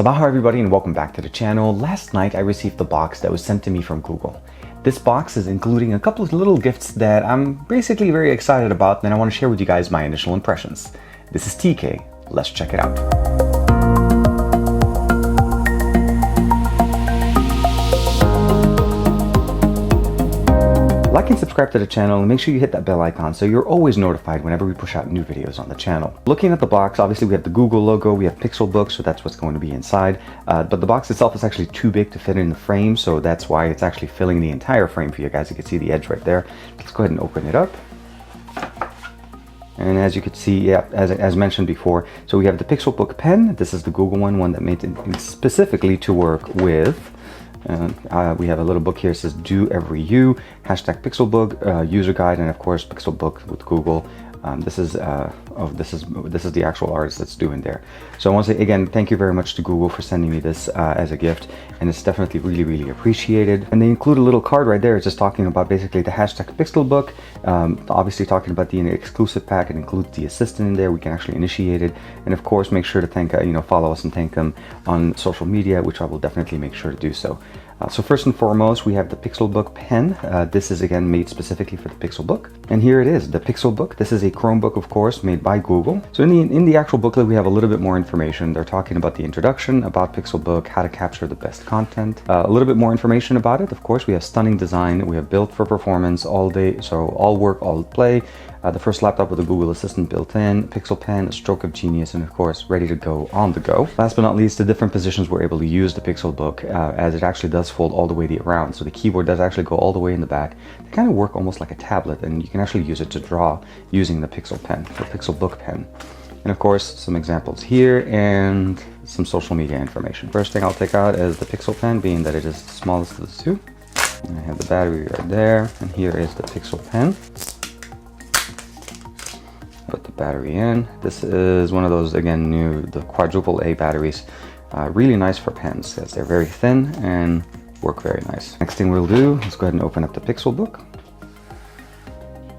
Sabaha everybody and welcome back to the channel. Last night I received the box that was sent to me from Google. This box is including a couple of little gifts that I'm basically very excited about, and I want to share with you guys my initial impressions. This is TK. Let's check it out. Like and subscribe to the channel and make sure you hit that bell icon so you're always notified whenever we push out new videos on the channel. Looking at the box, obviously we have the Google logo, we have Pixelbook, so that's what's going to be inside. But the box itself is actually too big to fit in the frame, so that's why it's actually filling the entire frame for you guys. You can see the edge right there. Let's go ahead and open it up. And as you can see, yeah, as mentioned before, so we have the Pixelbook Pen. This is the Google one that made it specifically to work with. We have a little book here that says "Do Every You," #Pixelbook, user guide, and of course Pixelbook with Google. This is the actual artist that's doing there. So I want to say again, thank you very much to Google for sending me this as a gift, and it's definitely really appreciated. And they include a little card right there. It's just talking about basically the #Pixelbook, obviously talking about the exclusive pack. It includes the assistant in there. We can actually initiate it, and of course make sure to thank follow us and thank them on social media, which I will definitely make sure to do so. So first and foremost, we have the Pixelbook Pen. This is again made specifically for the Pixelbook. And here it is, the Pixelbook. This is a Chromebook, of course, made by Google. So in the actual booklet, we have a little bit more information. They're talking about the introduction, about Pixelbook, how to capture the best content. A little bit more information about it. Of course, we have stunning design. We have built for performance all day, so all work, all play. The first laptop with a Google Assistant built in, Pixel Pen, a stroke of genius, and of course, ready to go on the go. Last but not least, the different positions we're able to use the Pixelbook, as it actually does fold all the way around. So the keyboard does actually go all the way in the back. They kind of work almost like a tablet, and you can actually use it to draw using the Pixel Pen, the Pixelbook Pen. And of course, some examples here and some social media information. First thing I'll take out is the Pixel Pen, being that it is the smallest of the two. And I have the battery right there, and here is the Pixel Pen. Put the battery in. This is one of those, again, the quadruple A batteries. Really nice for pens because they're very thin and work very nice. Next thing we'll do, let's go ahead and open up the Pixelbook.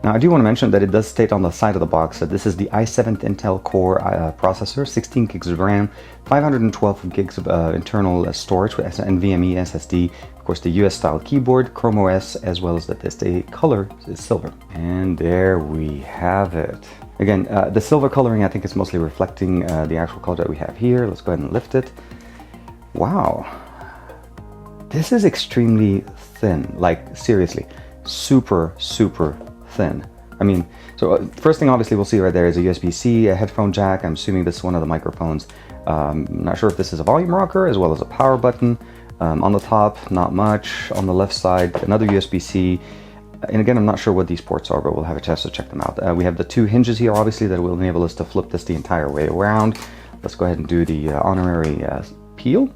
Now I do want to mention that it does state on the side of the box that this is the i7 Intel Core processor, 16 gigs of RAM, 512 gigs of internal storage with NVMe SSD, of course the US style keyboard, Chrome OS, as well as that the color is silver. And there we have it. Again, the silver coloring, I think it's mostly reflecting the actual color that we have here. Let's go ahead and lift it. Wow. This is extremely thin, like seriously, super thin. I mean, so first thing obviously we'll see right there is a USB-C, a headphone jack. I'm assuming this is one of the microphones. I'm not sure if this is a volume rocker as well as a power button. On the top, not much. On the left side, another USB-C. And again, I'm not sure what these ports are, but we'll have a chance to check them out. We have the two hinges here, obviously, that will enable us to flip this the entire way around. Let's go ahead and do the honorary peel.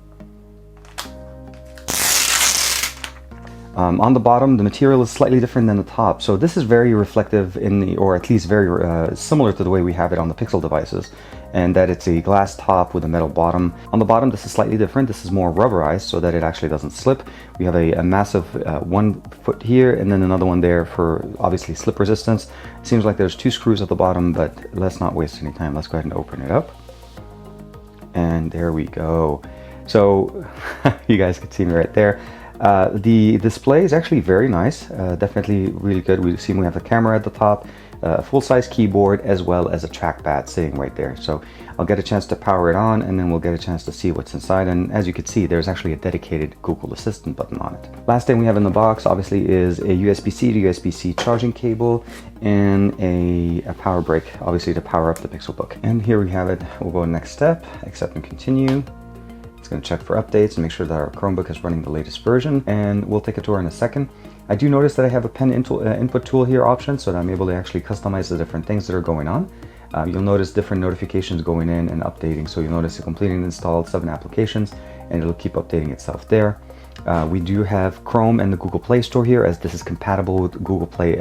On the bottom, the material is slightly different than the top. So this is very reflective or at least very similar to the way we have it on the Pixel devices, and that it's a glass top with a metal bottom. On the bottom, this is slightly different. This is more rubberized so that it actually doesn't slip. We have a massive 1 foot here and then another one there for obviously slip resistance. It seems like there's 2 screws at the bottom, but let's not waste any time. Let's go ahead and open it up. And there we go. So you guys can see me right there. The display is actually very nice, definitely really good. We have the camera at the top, a full-size keyboard, as well as a trackpad sitting right there. So I'll get a chance to power it on, and then we'll get a chance to see what's inside. And as you can see, there's actually a dedicated Google Assistant button on it. Last thing we have in the box, obviously, is a USB-C to USB-C charging cable and a power brick, obviously, to power up the Pixelbook. And here we have it. We'll go next step, accept and continue. It's going to check for updates and make sure that our Chromebook is running the latest version, and we'll take a tour in a second. I do notice that I have a pen input tool here option, so that I'm able to actually customize the different things that are going on. You'll notice different notifications going in and updating, so you'll notice it completed and installed 7 applications, and it'll keep updating itself there. We do have Chrome and the Google Play Store here, as this is compatible with Google Play,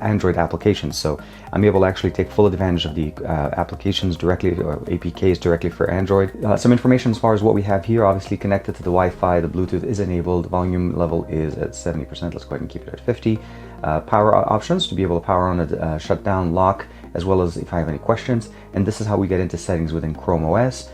Android applications. So I'm able to actually take full advantage of the applications directly, or APKs directly for Android. Some information as far as what we have here, obviously connected to the Wi-Fi, the Bluetooth is enabled, volume level is at 70%. Let's go ahead and keep it at 50. Power options to be able to power on it, shut down, lock, as well as if I have any questions. And this is how we get into settings within Chrome OS.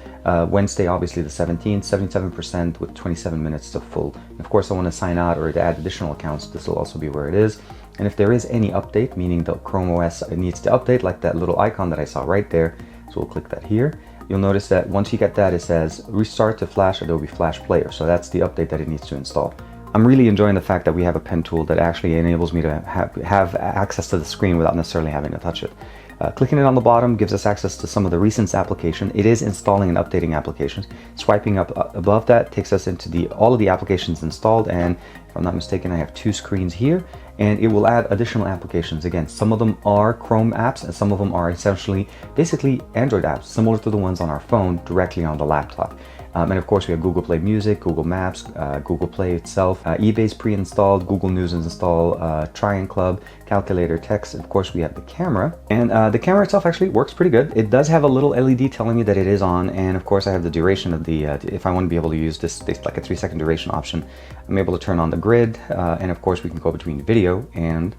Wednesday, obviously the 17th, 77% with 27 minutes to full. And of course, I want to sign out or to add additional accounts. This will also be where it is. And if there is any update, meaning the Chrome OS needs to update, like that little icon that I saw right there, so we'll click that here. You'll notice that once you get that, it says restart to Flash Adobe Flash Player. So that's the update that it needs to install. I'm really enjoying the fact that we have a pen tool that actually enables me to have access to the screen without necessarily having to touch it. Clicking it on the bottom gives us access to some of the recent application. It is installing and updating applications. Swiping up above that takes us into all of the applications installed, and if I'm not mistaken, I have 2 screens here, and it will add additional applications. Again, some of them are Chrome apps and some of them are essentially basically Android apps, similar to the ones on our phone directly on the laptop. And of course we have Google Play Music, Google Maps, Google Play itself, eBay's pre-installed, Google News is installed, Trian Club, Calculator, Text. Of course we have the camera, and the camera itself actually works pretty good. It does have a little LED telling me that it is on, and of course I have the duration of the, if I want to be able to use this, like a 3-second duration option, I'm able to turn on the grid, and of course we can go between video and,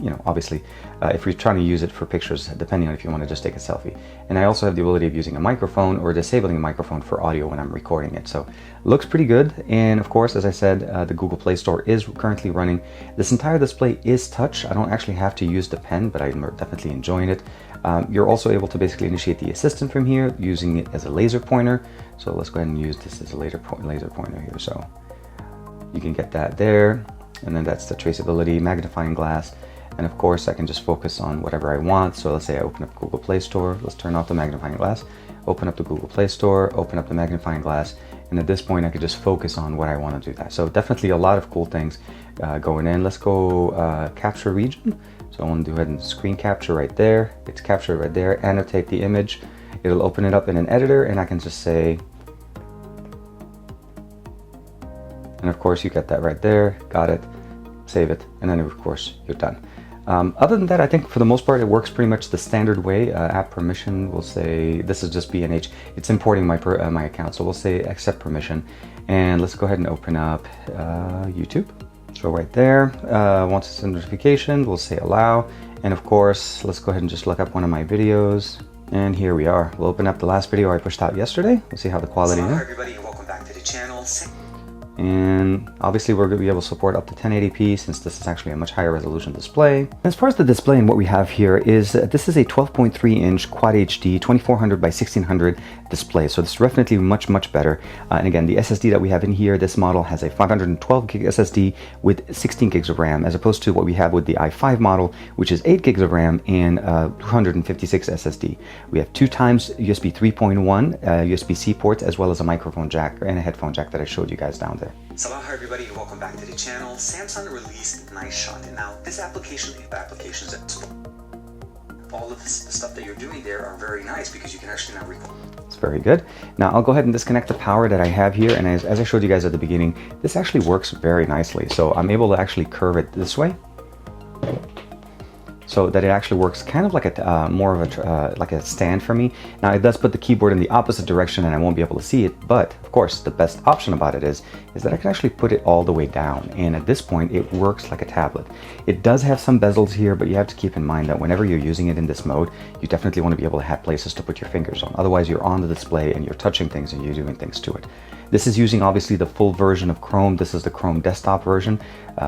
you know, obviously if you're trying to use it for pictures, depending on if you want to just take a selfie. And I also have the ability of using a microphone or disabling a microphone for audio when I'm recording it. So it looks pretty good. And of course, as I said, the Google Play Store is currently running. This entire display is touch. I don't actually have to use the pen, but I'm definitely enjoying it. You're also able to basically initiate the assistant from here using it as a laser pointer. So let's go ahead and use this as a laser pointer here. So you can get that there. And then that's the traceability, magnifying glass. And of course I can just focus on whatever I want. So let's say I open up Google Play Store. Let's turn off the magnifying glass, open up the Google Play Store, open up the magnifying glass. And at this point I could just focus on what I want to do that. So definitely a lot of cool things going in. Let's go capture region. So I want to go ahead and screen capture right there. It's captured right there. Annotate the image. It'll open it up in an editor and I can just say, and of course you get that right there. Got it. Save it. And then of course you're done. Other than that, I think for the most part it works pretty much the standard way. App permission, we'll say this is just B&H. It's importing my account, so we'll say accept permission. And let's go ahead and open up YouTube. So right there, once it's in notification, we'll say allow. And of course, let's go ahead and just look up one of my videos. And here we are. We'll open up the last video I pushed out yesterday. We'll see how the quality is. Hello everybody, and welcome back to the channel. And obviously we're going to be able to support up to 1080p since this is actually a much higher resolution display. As far as the display and what we have here is this is a 12.3 inch Quad HD 2400 by 1600 display, so this is definitely much better. And again, the SSD that we have in here, this model has a 512 gig SSD with 16 gigs of RAM, as opposed to what we have with the i5 model, which is 8 gigs of RAM and 256 SSD. We have 2 times USB 3.1 USB-C ports, as well as a microphone jack and a headphone jack that I showed you guys down there. Hello everybody, and welcome back to the channel. Samsung released Nice Shot, and now this applications that all of the stuff that you're doing there are very nice because you can actually now record. It's very good. Now I'll go ahead and disconnect the power that I have here, and as I showed you guys at the beginning, this actually works very nicely. So I'm able to actually curve it this way, so that it actually works kind of like a more of a like a stand for me. Now it does put the keyboard in the opposite direction and I won't be able to see it, but of course the best option about it is that I can actually put it all the way down, and at this point it works like a tablet. It does have some bezels here, but you have to keep in mind that whenever you're using it in this mode, you definitely want to be able to have places to put your fingers on. Otherwise you're on the display and you're touching things and you're doing things to it. This is using obviously the full version of Chrome. This is the Chrome desktop version.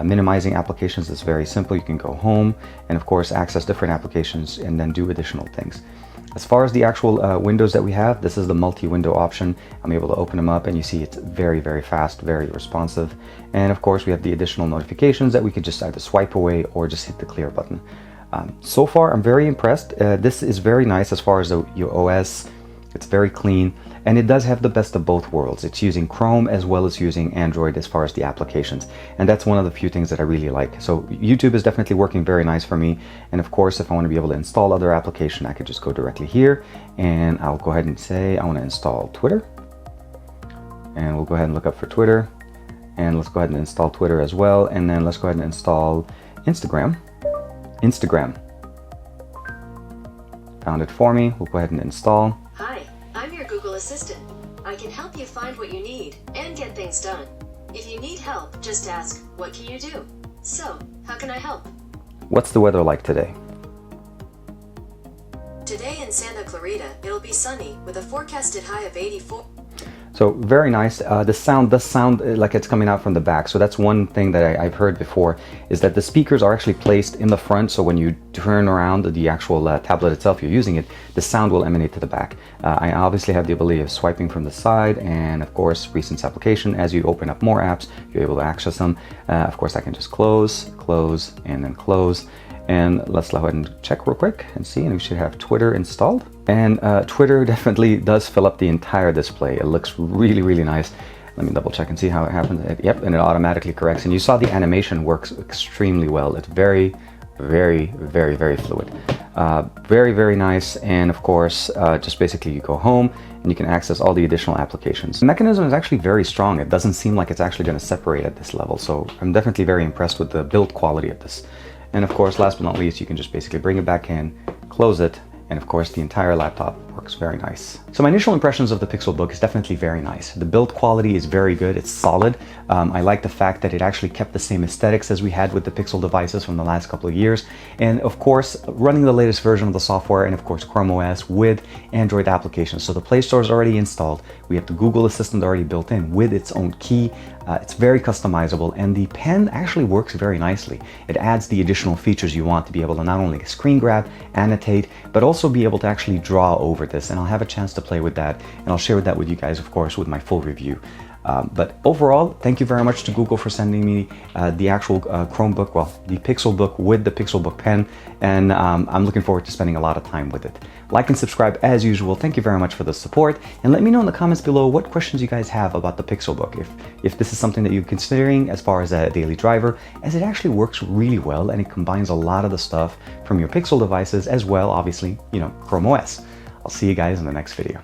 Minimizing applications is very simple. You can go home and of course access different applications and then do additional things. As far as the actual windows that we have, this is the multi-window option. I'm able to open them up and you see it's very fast, very responsive. And of course we have the additional notifications that we could just either swipe away or just hit the clear button. So far I'm very impressed. This is very nice as far as your OS. It's very clean, and it does have the best of both worlds. It's using Chrome as well as using Android as far as the applications, and that's one of the few things that I really like. So YouTube is definitely working very nice for me, and of course if I want to be able to install other application, I could just go directly here and I'll go ahead and say I want to install Twitter, and we'll go ahead and look up for Twitter, and let's go ahead and install Twitter as well, and then let's go ahead and install Instagram. Found it for me. We'll go ahead and install. Hi, I'm your Google Assistant. I can help you find what you need and get things done. If you need help, just ask, what can you do? So, how can I help? What's the weather like today? Today in Santa Clarita, it'll be sunny with a forecasted high of 84. So very nice. The sound does sound like it's coming out from the back. So that's one thing that I've heard before, is that the speakers are actually placed in the front. So when you turn around the actual tablet itself, you're using it, the sound will emanate to the back. I obviously have the ability of swiping from the side, and of course, recent application. As you open up more apps, you're able to access them. Of course, I can just close, and then close. And let's go ahead and check real quick and see, and we should have Twitter installed. And Twitter definitely does fill up the entire display. It looks really, really nice. Let me double check and see how it happens. Yep, and it automatically corrects. And you saw the animation works extremely well. It's very, very, very, very fluid. Very, very nice. And of course, just basically you go home and you can access all the additional applications. The mechanism is actually very strong. It doesn't seem like it's actually going to separate at this level. So I'm definitely very impressed with the build quality of this. And of course, last but not least, you can just basically bring it back in, close it, and of course the entire laptop works very nice. So my initial impressions of the Pixelbook is definitely very nice. The build quality is very good, it's solid. I like the fact that it actually kept the same aesthetics as we had with the Pixel devices from the last couple of years. And of course, running the latest version of the software, and of course Chrome OS with Android applications. So the Play Store is already installed. We have the Google Assistant already built in with its own key. It's very customizable, and the pen actually works very nicely. It adds the additional features you want to be able to not only screen grab, annotate, but also be able to actually draw over this. And I'll have a chance to play with that, and I'll share that with you guys, of course, with my full review. But overall, thank you very much to Google for sending me the actual Chromebook, well, the Pixelbook with the Pixelbook Pen, and I'm looking forward to spending a lot of time with it. Like and subscribe as usual. Thank you very much for the support, and let me know in the comments below what questions you guys have about the Pixelbook. If this is something that you're considering as far as a daily driver, as it actually works really well, and it combines a lot of the stuff from your Pixel devices as well, obviously, you know, Chrome OS. I'll see you guys in the next video.